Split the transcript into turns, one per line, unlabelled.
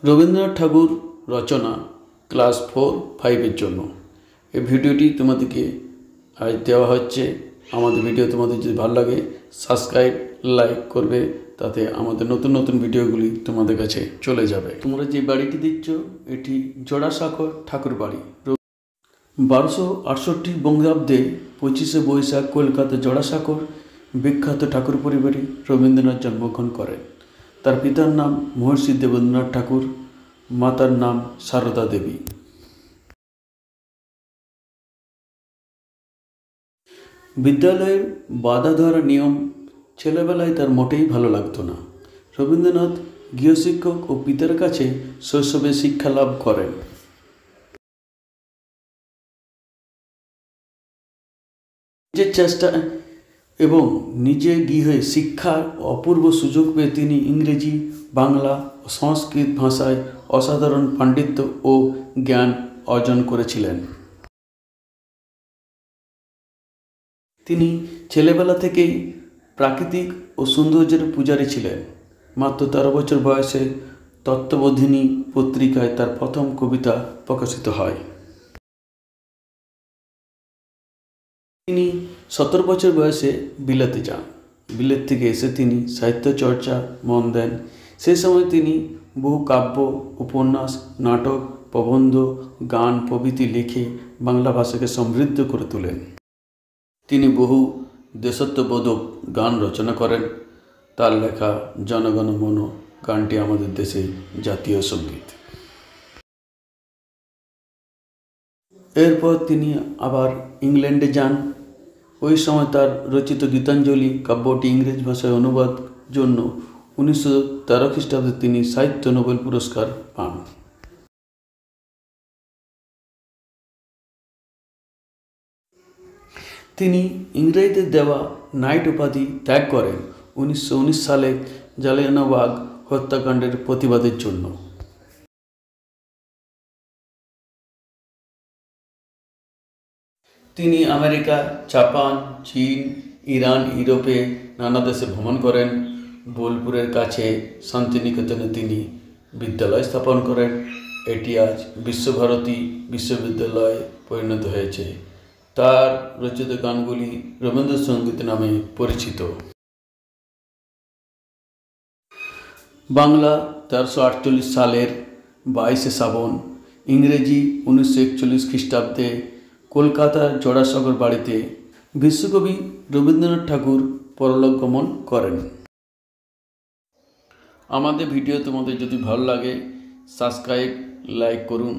রবীন্দ্রনাথ ঠাকুর রচনা class 4-5 জন্য এই ভিডিওটি তোমাদেরকে আজ দেওয়া হচ্ছে। আমাদের ভিডিও তোমাদের যদি ভালো লাগে সাবস্ক্রাইব লাইক করবে, তাতে আমাদের নতুন নতুন ভিডিওগুলি তোমাদের কাছে চলে যাবে। তোমরা যে বাড়িটি দেখছো এটি জোড়াসাঁকোর ঠাকুর বাড়ি। 1268 বঙ্গাব্দে 25শে বৈশাখ কলকাতা জোড়াসাঁকোর বিখ্যাত ঠাকুর পরিবারে রবীন্দ্রনাথ জন্মগ্রহণ করেন। তার পিতার নাম মহর্ষি দেবেন্দ্রনাথ ঠাকুর, মাতার নাম সারদা দেবী। বিদ্যালয়ের বাধা ধরা নিয়ম ছেলেবেলায় তার মোটেই ভালো লাগতো না। রবীন্দ্রনাথ গৃহশিক্ষক ও পিতার কাছে শৈশবে শিক্ষা লাভ করেন। নিজের চেষ্টা এবং নিজে গৃহে শিক্ষার অপূর্ব সুযোগ পেয়ে তিনি ইংরেজি, বাংলা ও সংস্কৃত ভাষায় অসাধারণ পাণ্ডিত্য ও জ্ঞান অর্জন করেছিলেন। তিনি ছেলেবেলা থেকেই প্রাকৃতিক ও সৌন্দর্যের পূজারী ছিলেন। মাত্র 13 বছর বয়সে তত্ত্ববোধিনী পত্রিকায় তার প্রথম কবিতা প্রকাশিত হয়। তিনি 17 বছর বয়সে বিলেতে যান। বিলেত থেকে এসে তিনি সাহিত্য চর্চা মন দেন। সেই সময় তিনি বহু কাব্য, উপন্যাস, নাটক, প্রবন্ধ, গান প্রভৃতি লিখে বাংলা ভাষাকে সমৃদ্ধ করে তোলেন। তিনি বহু দেশাত্মবোধক গান রচনা করেন। তার লেখা জনগণ মন গানটি আমাদের দেশে জাতীয় সঙ্গীত। এরপর তিনি আবার ইংল্যান্ডে যান। ওই সময় তার রচিত গীতাঞ্জলি কাব্যটি ইংরেজি ভাষায় অনুবাদ জন্য 1913 খ্রিস্টাব্দে তিনি সাহিত্য নোবেল পুরস্কার পান। তিনি ইংরেজদের দেওয়া নাইট উপাধি ত্যাগ করেন 1919 সালে জালিয়ানওয়ালাবাগ হত্যাকাণ্ডের প্রতিবাদের জন্য। তিনি আমেরিকা, জাপান, চীন, ইরান, ইউরোপে নানা দেশে ভ্রমণ করেন। বোলপুরের কাছে শান্তিনিকেতনে তিনি বিদ্যালয় স্থাপন করেন। এটি আজ বিশ্বভারতী বিশ্ববিদ্যালয়ে পরিণত হয়েছে। তার রচিত গানগুলি রবীন্দ্রসঙ্গীত নামে পরিচিত। বাংলা 1348 সালের 22শে শ্রাবণ, ইংরেজি 1941 খ্রিস্টাব্দে কলকাতার জোড়াসাঁকোর বাড়িতে বিশ্বকবি রবীন্দ্রনাথ ঠাকুর পরলোক গমন করেন। আমাদের ভিডিও তোমাদের যদি ভালো লাগে সাবস্ক্রাইব লাইক করুন।